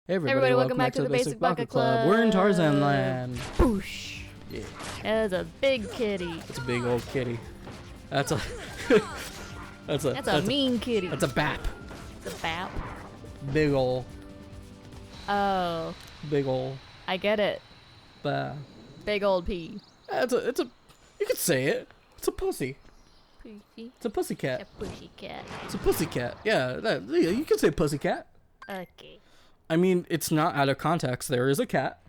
Hey everybody, welcome back to the Basic Baka Club. We're in Tarzan Land. Boosh. Yeah. That's a big kitty. That's a big old kitty. That's a that's a mean kitty. That's a bap. It's a bap. Big ol'. Oh. Big ol'. I get it. Big old pee. It's a you could say it. It's a pussy. Pussy. It's a pussycat. A pussycat. It's a pussycat. Yeah, you can say pussycat. Okay. I mean, it's not out of context. There is a cat.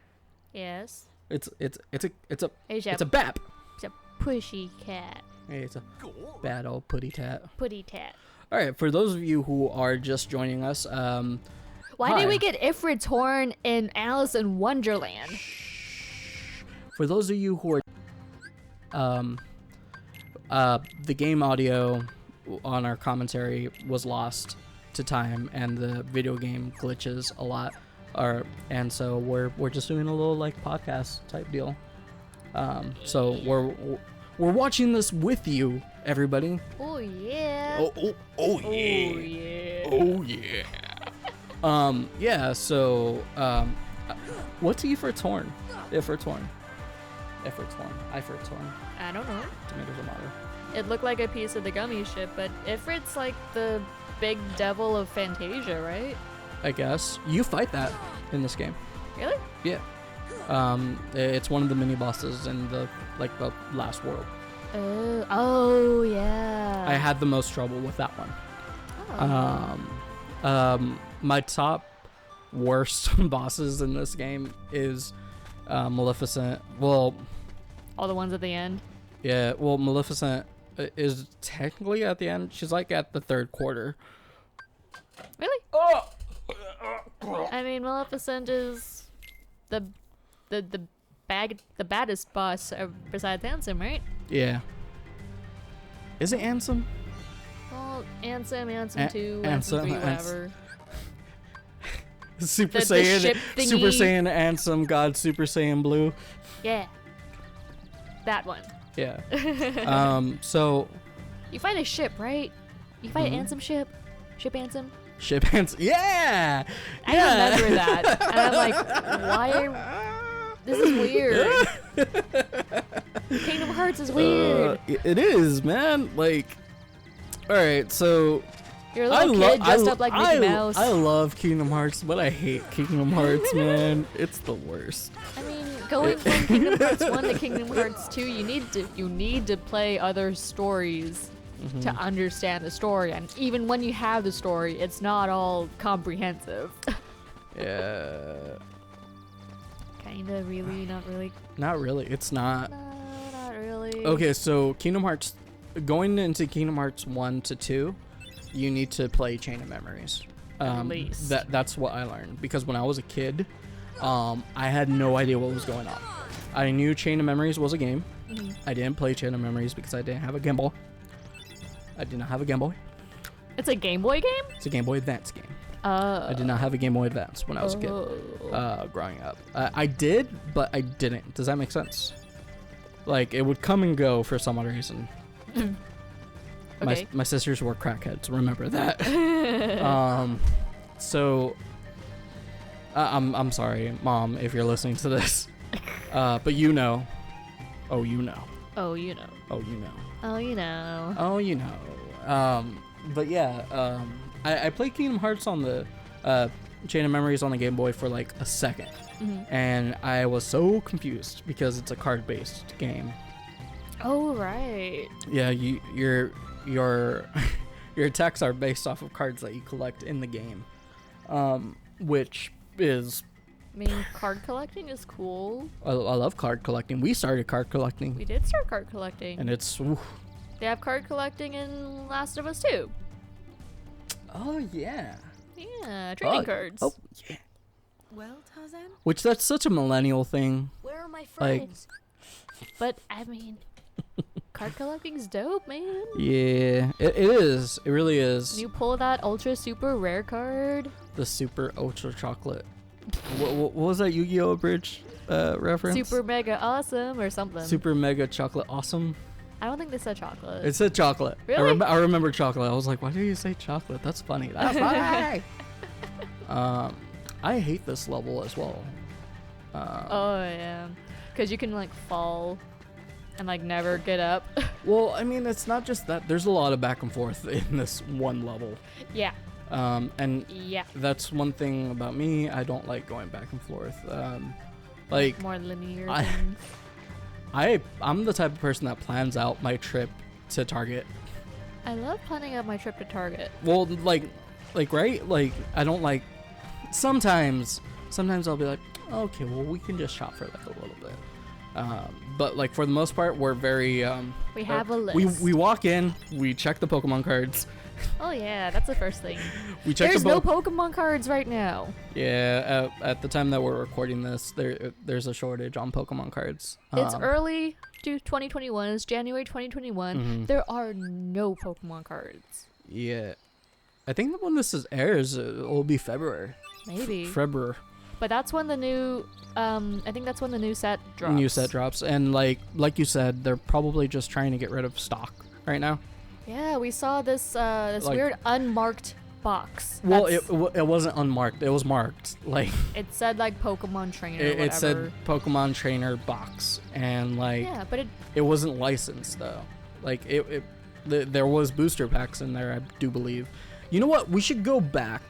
Yes. It's a bap. It's a pussycat. Hey, it's a bad old putty tat. Putty tat. All right, for those of you who are just joining us, why did we get Ifrit's horn in Alice in Wonderland? For those of you who are, the game audio on our commentary was lost to time, and the video game glitches a lot, and so we're just doing a little like podcast type deal. So we're watching this with you, everybody. Oh yeah. Oh yeah. Oh yeah. Yeah. So what's Ifrit's horn? Ifrit's horn. Ifrit's horn. I don't know. Tomato. It looked like a piece of the gummy ship, but Ifrit's like the big devil of Fantasia, right? I guess you fight that in this game. Really? Yeah. It's one of the mini bosses in the last world. Oh yeah. I had the most trouble with that one. Oh. My top worst bosses in this game is Maleficent. Well, all the ones at the end. Yeah. Well, Maleficent is technically at the end. She's like at the third quarter. Really? Oh. I mean, Maleficent is the baddest boss besides Ansem, right? Yeah. Is it Ansem? Well, Ansem 2, Ansem 3, whatever. Super Saiyan Ansem, God Super Saiyan Blue. Yeah. That one. Yeah. So. You fight a ship, right? You fight Ansem ship? Ship Ansem? Ship Ansem. Yeah! I remember that. And I'm like, why this is weird. Kingdom Hearts is weird. It is, man. Like, alright, so. You're a little kid dressed up like Mickey Mouse. I love Kingdom Hearts, but I hate Kingdom Hearts, man. It's the worst. I mean, going from Kingdom Hearts 1 to Kingdom Hearts 2, you need to play other stories to understand the story, and even when you have the story, it's not all comprehensive. Yeah. Kinda, really, not really. Not really. It's not. No, not really. Okay, so going into Kingdom Hearts 1 to 2, you need to play Chain of Memories. At least. That's what I learned, because when I was a kid, I had no idea what was going on. I knew Chain of Memories was a game. I didn't play Chain of Memories because I didn't have a Game Boy. I did not have a Game Boy. It's a Game Boy game? It's a Game Boy Advance game. I did not have a Game Boy Advance when I was a kid, growing up. I did, but I didn't. Does that make sense? Like, it would come and go for some odd reason. Okay. My sisters were crackheads. Remember that. So I'm sorry, Mom, if you're listening to this. But you know. Oh, you know. Oh, you know. Oh, you know. Oh, you know. Oh, you know. But yeah, I played Kingdom Hearts on the Chain of Memories on the Game Boy for like a second, and I was so confused because it's a card-based game. Oh right. Yeah, your attacks are based off of cards that you collect in the game, which is. I mean, card collecting is cool. I love card collecting. We started card collecting. We did start card collecting. And it's. Oof. They have card collecting in Last of Us 2. Oh yeah. Yeah, trading cards. Oh yeah. Well, Tarzan? Which that's such a millennial thing. Where are my friends? But I mean, card collecting's dope, man. Yeah, it is. It really is. You pull that ultra super rare card. The super ultra chocolate. What was that Yu-Gi-Oh! Bridge reference? Super mega awesome or something. Super mega chocolate awesome. I don't think they said chocolate. It said chocolate. Really? I remember chocolate. I was like, why do you say chocolate? That's funny. That's funny. I hate this level as well. Oh yeah, because you can like fall and like never get up. Well, I mean, it's not just that. There's a lot of back and forth in this one level. Yeah. And Yeah. that's one thing about me. I don't like going back and forth. Like More linear. I'm the type of person that plans out my trip to Target. I love planning out my trip to Target. Well, like right? Like I don't like. Sometimes I'll be like, okay, well we can just shop for like a little bit. But like for the most part, we're very. We have a list. We walk in, we check the Pokemon cards. Oh yeah, that's the first thing. We check There's no Pokemon cards right now. Yeah, at the time that we're recording this, there's a shortage on Pokemon cards. It's early to 2021. It's January 2021. Mhm. There are no Pokemon cards. Yeah, I think that when this airs, it'll be February. Maybe. February. But that's when the new. I think that's when the new set drops. New set drops, and like you said, they're probably just trying to get rid of stock right now. Yeah, we saw this Like- weird unmarked box. Well, That's- it wasn't unmarked. It was marked. Like it said like Pokemon Trainer. it whatever. said Pokemon Trainer box, and like Yeah, but it wasn't licensed though. Like there was booster packs in there, I do believe. You know what? We should go back,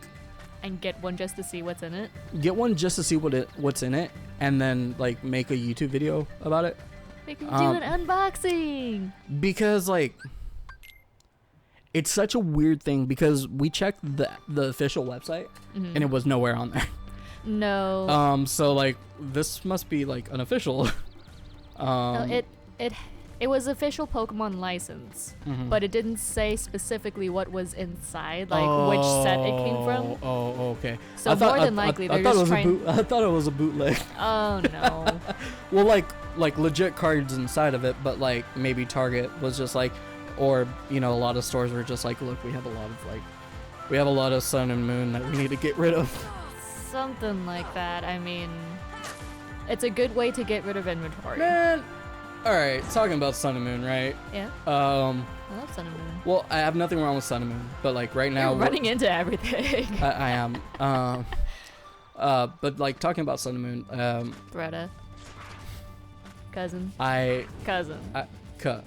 and get one just to see what's in it. get one just to see what's in it, and then like make a YouTube video about it. We can do an unboxing. Because like it's such a weird thing because we checked the official website Mhm. and it was nowhere on there. No. So like this must be like unofficial. No, it was official Pokemon license, Mhm. but it didn't say specifically what was inside, like which set it came from. Oh, okay. So more than likely, they're just trying. I thought it was a bootleg. Oh no. Well, like legit cards inside of it, but like maybe Target was just like, or you know, a lot of stores were just like, look, we have a lot of Sun and Moon that we need to get rid of. Something like that. I mean, it's a good way to get rid of inventory. Man, all right, talking about Sun and Moon, right? Yeah. I I love Sun and Moon. Well, I have nothing wrong with Sun and Moon, but like right now, You're running into everything. I am. But like talking about Sun and Moon, Greta. Cousin. Cousin. Cut.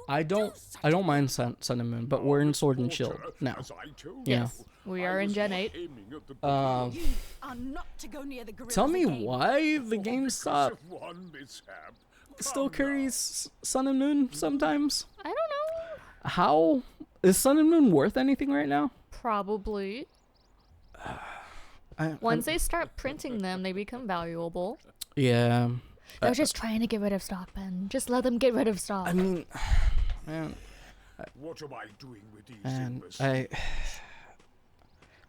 I don't mind Sun and Moon, but we're in Sword and Shield now. Yes. We are in Gen 8. Are not to go near the gorillas Tell me again. why the GameStop still carries Sun and Moon sometimes. I don't know. How is Sun and Moon worth anything right now? Probably. Once they start printing them, they become valuable. Yeah. They're just trying to get rid of stock, Ben. Just let them get rid of stock. I mean, man, What am I doing with these and things?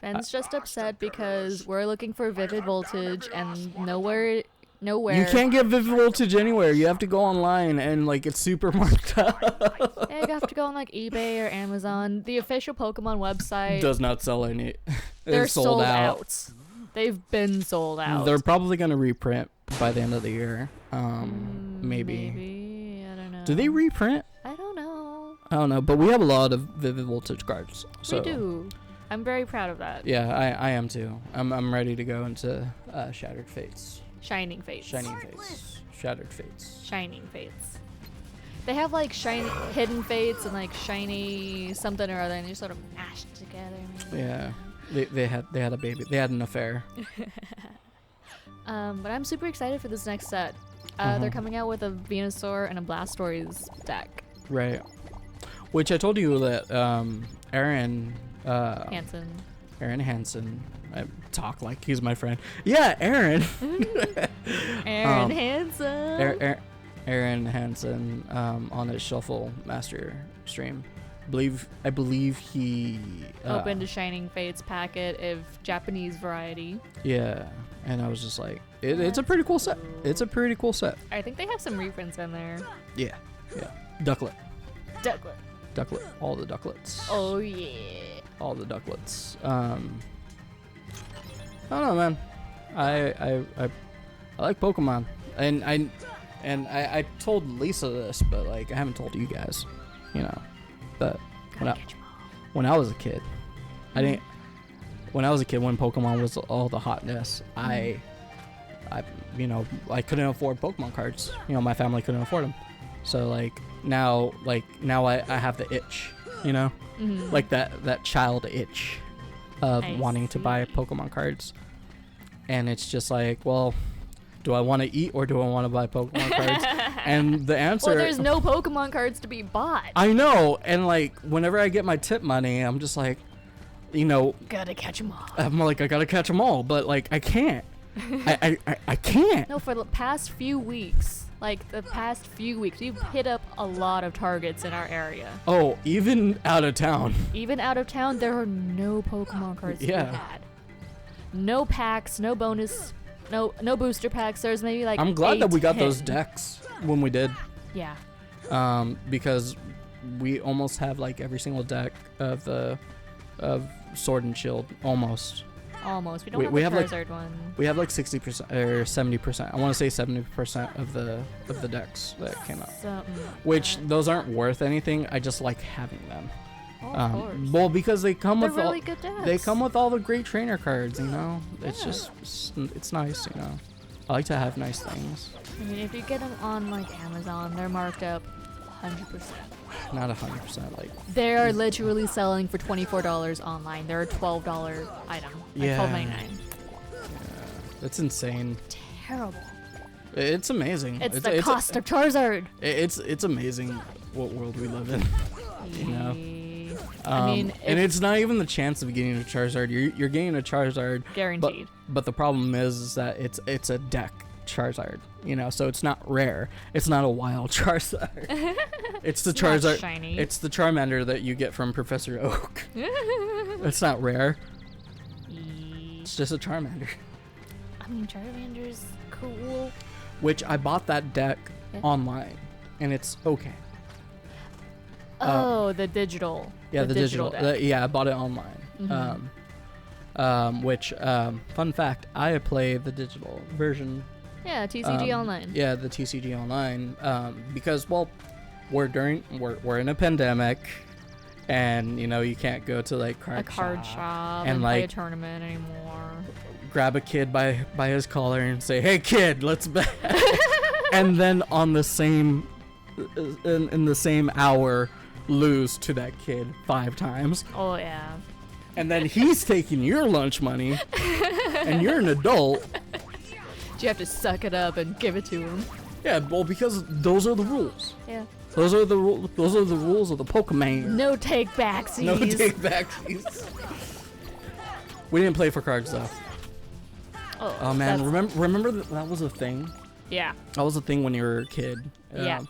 Ben's just upset because we're looking for Vivid Voltage and nowhere. you can't get Vivid Voltage anywhere. You have to go online and like it's super marked up. Yeah, you have to go on like eBay or Amazon. The official Pokemon website. Does not sell any. They're It's sold out. They've been sold out. They're probably gonna reprint by the end of the year. Maybe. Maybe. I don't know. Do they reprint? I don't know. I don't know, but we have a lot of Vivid Voltage cards. So We do. I'm very proud of that. yeah, I am too. I'm ready to go into Shattered Fates. Shining Fates. Shining Fates. Shattered Fates. Shining Fates. They have like shiny hidden fates and like shiny something or other, and they sort of mashed together. Yeah. They had a baby. They had an affair. But I'm super excited for this next set. Mm-hmm. They're coming out with a Venusaur and a Blastoise deck. Right. Which I told you that Aaron Hansen. I talk like he's my friend. Yeah, Aaron. Aaron Hansen. Aaron Hansen on his Shuffle Master stream. I believe he Opened a Shining Fates packet of Japanese variety. Yeah, and I was just like, it's a pretty cool set. It's a pretty cool set. I think they have some reprints in there. Yeah. Ducklet, Ducklet. all the ducklets. Oh yeah. All the ducklets. I don't know, man. I like Pokemon, and I told Lisa this, but like I haven't told you guys, you know. But when I was a kid, I didn't when I was a kid, when Pokemon was all the hotness, I I couldn't afford Pokemon cards. My family couldn't afford them. So now I have the itch, like that child itch of wanting to buy Pokemon cards. And it's just like, well, do I want to eat or do I want to buy Pokemon cards? And the answer... Well, there's no Pokemon cards to be bought. I know. And whenever I get my tip money, I'm just like, Gotta catch them all. I'm like, I gotta catch them all. But I can't. I can't. No, for the past few weeks, we've hit up a lot of targets in our area. Oh, even out of town. Even out of town, there are no Pokemon cards to be Yeah. had. No packs, no bonus, no booster packs. There's maybe I'm glad that we got 10. those decks when we did. Yeah. Because we almost have every single deck of Sword and Shield, almost. Almost. We don't We have have, the Charizard one. We have 60% or 70%. I want to say 70% of the decks that came out. Which those aren't worth anything. I just like having them. Oh, of course. Well, because they come They're with really good decks. They come with all the great trainer cards. It's Yeah. just it's nice. I like to have nice things. I mean, if you get them on Amazon, they're marked up 100%. Not 100%. They are literally selling for $24 online. They're a $12 item. Yeah. $12.99. It's insane. Terrible. It's amazing. It's the cost of Charizard. It's amazing what world we live in. I mean, and it's not even the chance of getting a Charizard. You're getting a Charizard guaranteed. But the problem is that it's a deck Charizard. So it's not rare. It's not a wild Charizard. It's the Charizard. Not shiny. It's the Charmander that you get from Professor Oak. It's not rare. It's just a Charmander. I mean, Charmander's cool. Which I bought that deck online, and it's okay. Oh, the digital. Yeah, the digital. deck. Yeah, I bought it online. Which fun fact, I play the digital version. Yeah, TCG Online. Yeah, the TCG Online. Because we're in a pandemic, and you can't go to A card shop and play a tournament anymore. Grab a kid by his collar and say, "Hey kid, let's bet." And then on the same in the same hour lose to that kid 5 times. Oh yeah. And then he's taking your lunch money, and you're an adult. You have to suck it up and give it to him. Yeah, well, because those are the rules. Yeah. Those are the rules of the Pokemon. No take backsies. No take backsies. We didn't play for cards though. Oh man, remember that was a thing. Yeah. That was a thing when you were a kid. Yeah.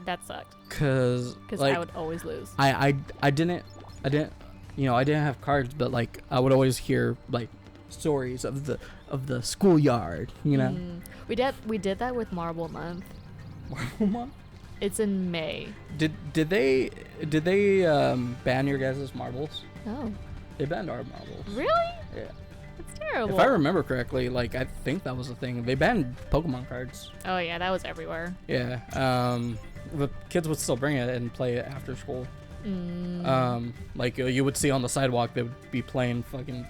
That sucked. Cause I would always lose. I didn't have cards, but I would always hear stories of the schoolyard, We did that with Marble Month. Marble Month? It's in May. Did they ban your guys' marbles? No. They banned our marbles. Really? Yeah. That's terrible. If I remember correctly, I think that was a thing. They banned Pokemon cards. Oh yeah, that was everywhere. Yeah. The kids would still bring it and play it after school. You would see on the sidewalk, they would be playing freaking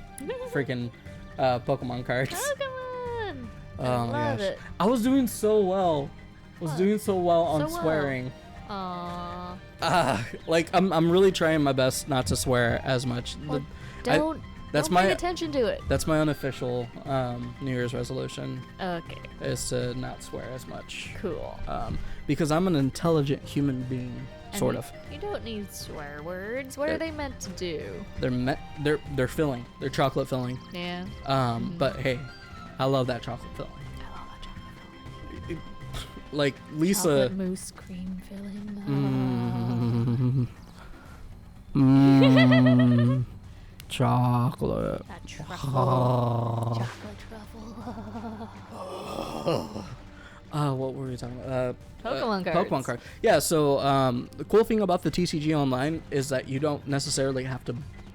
Pokemon cards. Pokemon! Oh I my love gosh. it. I was doing so well. On So well. swearing. Aww. I'm really trying my best not to swear as much. Well, Don't pay attention to it. That's my unofficial New Year's resolution. Okay. Is to not swear as much. Cool. Because I'm an intelligent human being, sort of. You don't need swear words. What are they meant to do? They're filling. They're chocolate filling. Yeah. But hey, I love that chocolate filling. I love that chocolate filling. Lisa. Chocolate mousse cream filling. Chocolate. That truffle. Chocolate truffle. What were we talking about? Pokemon cards. Pokemon card. Yeah, so the cool thing about the TCG Online is that you don't necessarily have to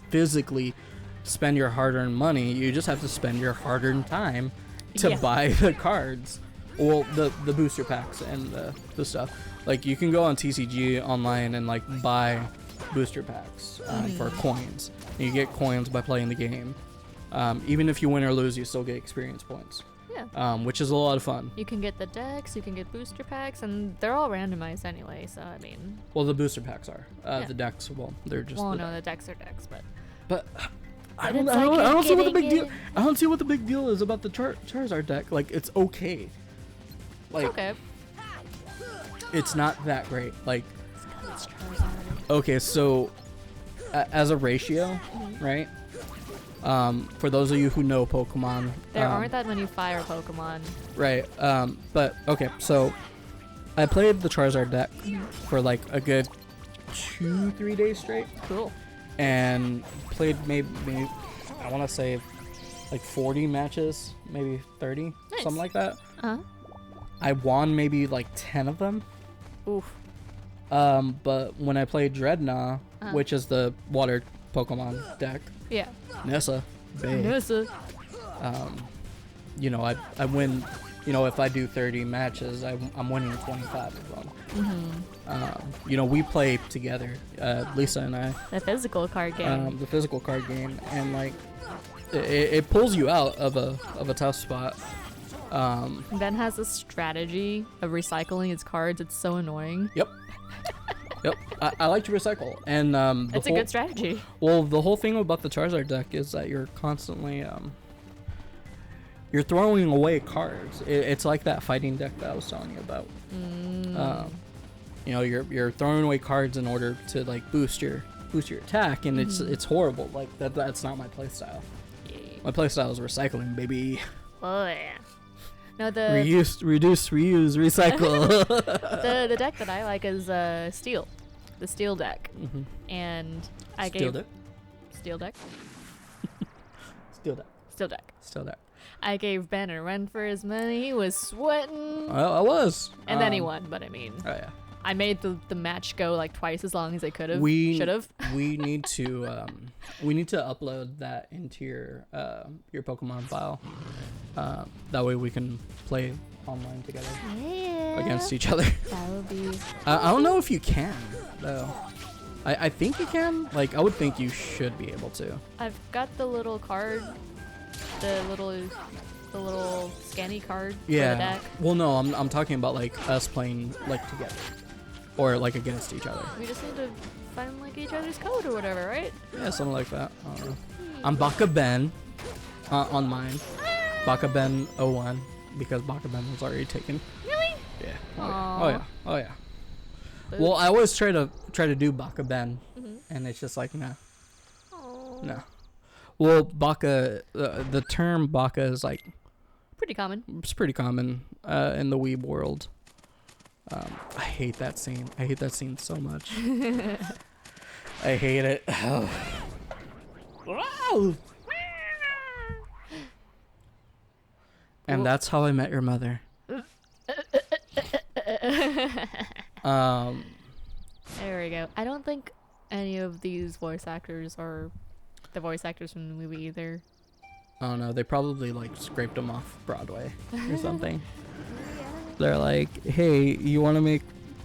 physically spend your hard-earned money. You just have to spend your hard-earned time to buy the cards. Well, the booster packs and the stuff. You can go on TCG Online and buy booster packs for coins. You get coins by playing the game. Even if you win or lose, you still get experience points. Yeah. Which is a lot of fun. You can get the decks, you can get booster packs, and they're all randomized anyway, so I mean... Well, the booster packs are. Yeah. The decks, well, they're just the decks are decks, but... But I But don't, it's I don't, like I you're don't see what the big getting deal... I don't see what the big deal is about the Charizard deck. Like, it's okay. Like, Okay. it's not that great. Like, It's Charizard. okay, so as a ratio, right? For those of you who know Pokemon, There aren't that many fire Pokemon. right? But okay, so I played the Charizard deck for like a good 2-3 days straight, Cool. and played maybe I want to say like 40 matches, maybe 30, Nice. something like that. Uh-huh. I won maybe like 10 of them. Oof. But when I played Dreadnought, Uh-huh. which is the water Pokemon deck, Yeah. Nessa, babe. Nissa. You know, I win, you know, if I do 30 matches, I'm winning 25 of them. You know, we play together, Lisa and I, The physical card game. the physical card game, and like, it pulls you out of a tough spot. Ben has a strategy of recycling his cards. It's so annoying. Yep. Yep. I like to recycle, and It's a good strategy. well, the whole thing about the Charizard deck is that you're constantly you're throwing away cards. It's like that fighting deck that I was telling you about. You know, you're throwing away cards in order to like boost your attack, and it's horrible. Like that's not my playstyle. My playstyle is recycling, baby. Oh yeah. No, the Reuse, reduce, reuse, recycle. the deck that I like is Steel, the Steel deck, and I Steel gave deck. Steel deck, Steel deck. Steel deck. Steel deck. I gave Ben a run for his money. He was sweating, I was. and then he won. But I mean, Oh yeah. I made the match go like twice as long as I could have. We Should have. we need to upload that into your Pokemon file. That way we can play online together Yeah. against each other. That would be. I don't know if you can though. I think you can. Like I would think you should be able to. I've got the little card, the little scanny card for the Yeah. deck. Well, no, I'm talking about like us playing like together, or like against each other. We just need to find like each other's code or whatever, right? Yeah, something like that. I don't know. I'm Baka Ben on mine. Baka Ben 01 because Baka Ben was already taken. Really? Yeah. Aw. Oh yeah. Oh yeah. Well, I always try to do Baka Ben, and it's just like no. No. Well, Baka, the term Baka is like Pretty common. it's pretty common in the weeb world. I hate that scene. I hate that scene so much. I hate it. Wow. And that's how I met your mother. There we go. I don't think any of these voice actors are the voice actors from the movie either. I don't know. They probably like scraped them off Broadway or something. They're like, "Hey, you want to make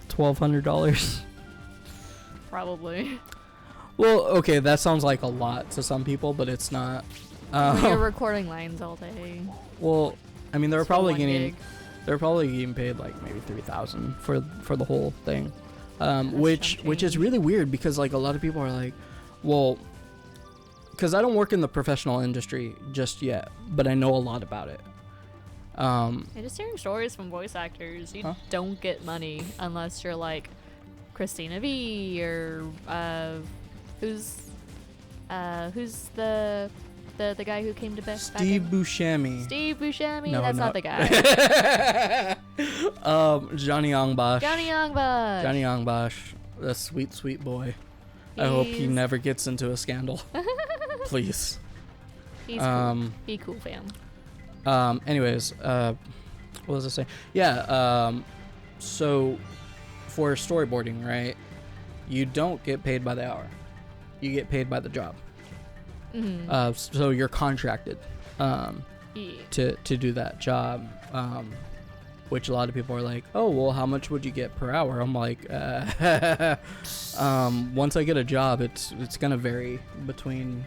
$1,200?" Probably. Well, okay, that sounds like a lot to some people, but it's not. You're recording lines all day. Well, I mean, they were Just for probably one getting gig. paid like maybe $3,000 for the whole thing, which is really weird because like a lot of people are like, well, because I don't work in the professional industry just yet, but I know a lot about it. Yeah, just hearing stories from voice actors, you Huh? don't get money unless you're like Christina V or who's the guy who came to Best Steve Buscemi. Steve Buscemi. No, That's no. not the guy. Johnny Youngbosh. Johnny Youngbush. Johnny Youngbosh, a sweet, sweet boy. I hope he He's- never gets into a scandal. Please. He's cool. Be cool, fam. Anyways, what was I saying? Yeah, so for storyboarding, right, you don't get paid by the hour. You get paid by the job. So you're contracted Yeah. to do that job, which a lot of people are like, oh, well, how much would you get per hour? I'm like, once I get a job, it's gonna vary between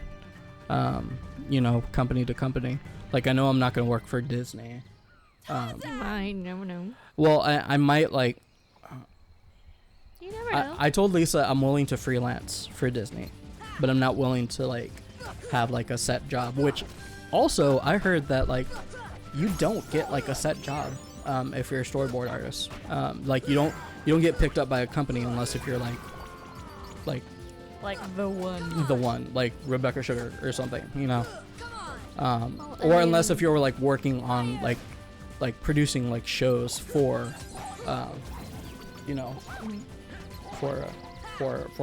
you know, company to company. Like, I know I'm not going to work for Disney. I never know. Well, I might, like, You never know. I told Lisa I'm willing to freelance for Disney, but I'm not willing to, like, have, like, a set job, which also I heard that, like, you don't get, like, a set job if you're a storyboard artist. Like, you don't get picked up by a company unless if you're, like the one. like Rebecca Sugar or something, you know. Well, I Or unless mean- if you're, like, working on, like producing, like, shows for, you know, for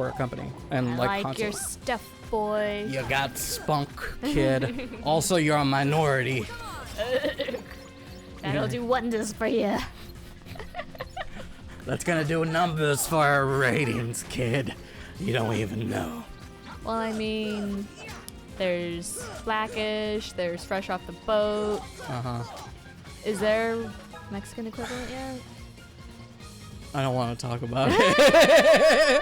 a company and, I like like your consoles. stuff, boy. You got spunk, kid. Also, you're a minority. That'll do wonders for you. That's gonna do numbers for our ratings, kid. You don't even know. Well, I mean, there's Blackish, there's Fresh Off the Boat. Uh-huh. Is there Mexican equivalent yet? I don't want to talk about it.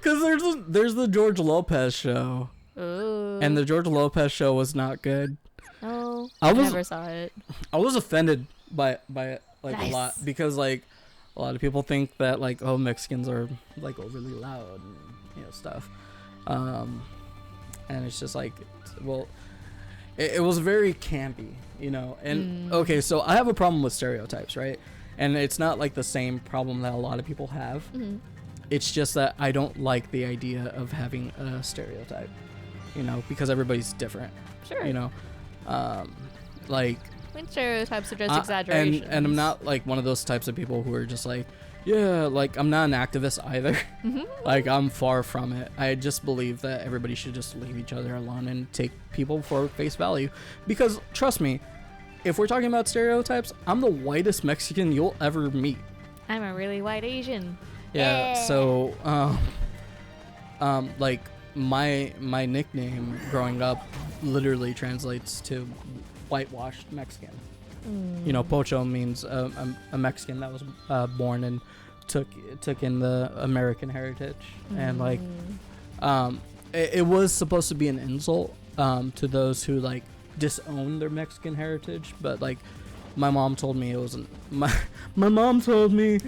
Because there's the George Lopez show. Ooh. And the George Lopez show was not good. Oh, I I was- never saw it. I was offended by it, like, Nice. a lot. Because, like, a lot of people think that, like, oh, Mexicans are, like, overly loud and, you know, stuff. And it's just like, well, it was very campy, you know. And okay, so I have a problem with stereotypes, right? And it's not like the same problem that a lot of people have. It's just that I don't like the idea of having a stereotype, you know, because everybody's different, Sure. you know. Like, When stereotypes are just exaggerations. and I'm not like one of those types of people who are just like, yeah, like, I'm not an activist either. Like, I'm far from it. I just believe that everybody should just leave each other alone and take people for face value. Because, trust me, if we're talking about stereotypes, I'm the whitest Mexican you'll ever meet. I'm a really white Asian. Yeah, so, like, my nickname growing up literally translates to whitewashed Mexican. You know, Pocho means a Mexican that was born and took in the American heritage, and like, it was supposed to be an insult to those who, like, disown their Mexican heritage, but, like, my mom told me it wasn't. My mom told me.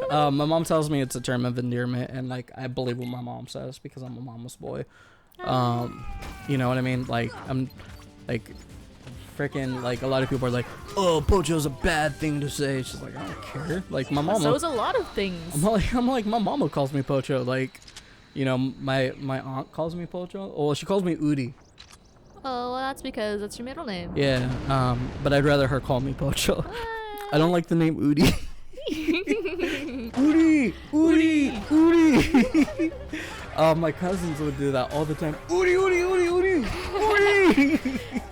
My mom tells me it's a term of endearment, and, like, I believe what my mom says because I'm a mama's boy. You know what I mean? Like, I'm like. Freaking, like, a lot of people are like, oh, Pocho's a bad thing to say. She's like, I don't care. Like, my mama. So is a lot of things. I'm like, my mama calls me Pocho. Like, you know, my aunt calls me Pocho. Well, she calls me Udi. Oh, well, that's because that's your middle name. Yeah. But I'd rather her call me Pocho. I don't like the name Udi. Udi. My cousins would do that all the time. Udi.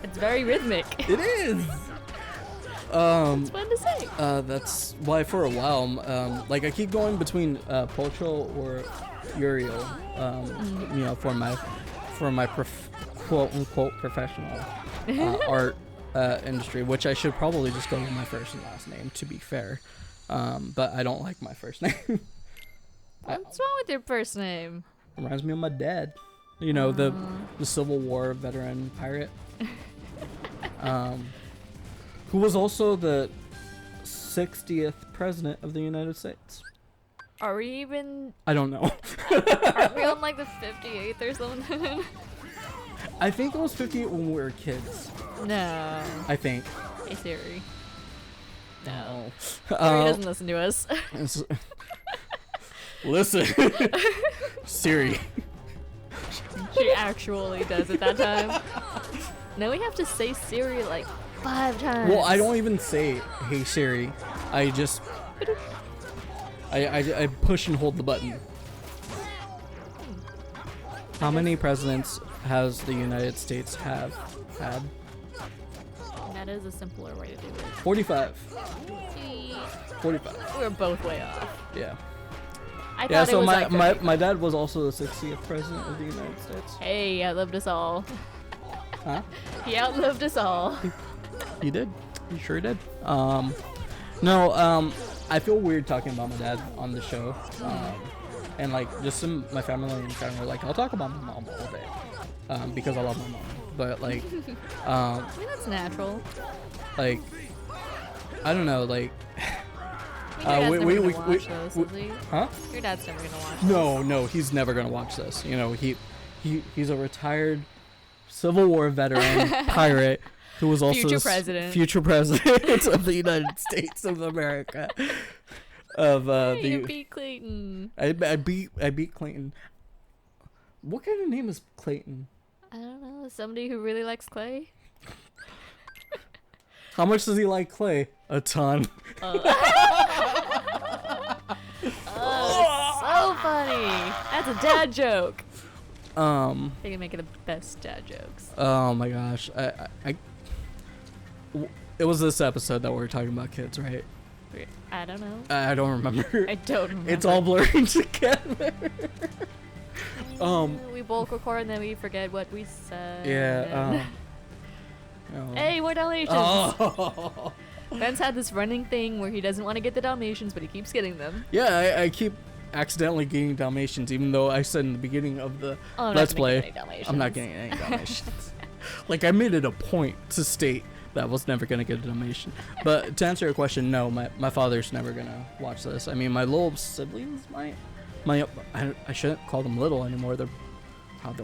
It's very rhythmic. It is. It's fun to say. That's why for a while, like, I keep going between Pocho or Uriel, you know, for my quote unquote professional art industry, which I should probably just go with my first and last name, to be fair. But I don't like my first name. What's wrong with your first name? Reminds me of my dad. You know, the Civil War veteran pirate. Who was also the 60th president of the United States. Are we even? I don't know. Aren't we on like the 58th or something? I think it was 58 when we were kids. No. I think. Hey Siri. No. Oh. Siri doesn't listen to us. Listen. Siri. She actually does at that time. Now we have to say Siri like 5 times. Well, I don't even say, hey Siri. I just... I push and hold the button. How many presidents has the United States had? That is a simpler way to do it. 45. See, 45. we're both way off. Yeah. I Yeah, thought it so was my, like my, 30. my dad was also the 60th president of the United States. Hey, outlived us all. Huh? He outlived us all. You did. You sure did. I feel weird talking about my dad on the show. And, like, just my family and friends are like, I'll talk about my mom all day. Because I love my mom. but like, I mean, that's natural. like, I don't know, like, I mean, your dad's never gonna watch those, is he? huh? Your dad's never gonna watch No, he's never gonna watch this. You know, he's a retired Civil War veteran pirate who was also Future president. future president of the United States of America. Of Hey, you beat Clayton. I beat Clayton. What kind of name is Clayton? I don't know. Somebody who really likes Clay. How much does he like Clay? A ton. So funny. That's a dad joke. They can make it the best dad jokes. Oh my gosh. It was this episode that we were talking about kids, right? I don't know. I don't remember. I don't remember. It's all blurring together. We bulk record and then we forget what we said. Yeah. Hey, we're Dalmatians. Oh. Ben's had this running thing where he doesn't want to get the Dalmatians, but he keeps getting them. Yeah, I keep accidentally getting Dalmatians, even though I said in the beginning of the Let's Play, I'm not getting any Dalmatians. Like, I made it a point to state that I was never going to get a Dalmatian. But to answer your question, no, my father's never going to watch this. I mean, my little siblings might. I shouldn't call them little anymore. They're old.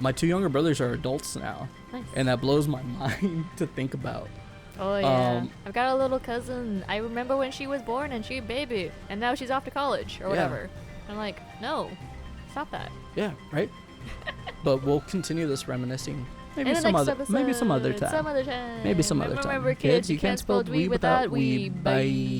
My 2 younger brothers are adults now. Nice. And that blows my mind to think about. Oh yeah, I've got a little cousin. I remember when she was born and she a baby, and now she's off to college or whatever. I'm like, no, stop that. Yeah, right. But we'll continue this reminiscing. Maybe In the some next other, maybe some other time. Some other time. Maybe some other time. Remember, kids, you can't spell dweeb without we. Bye.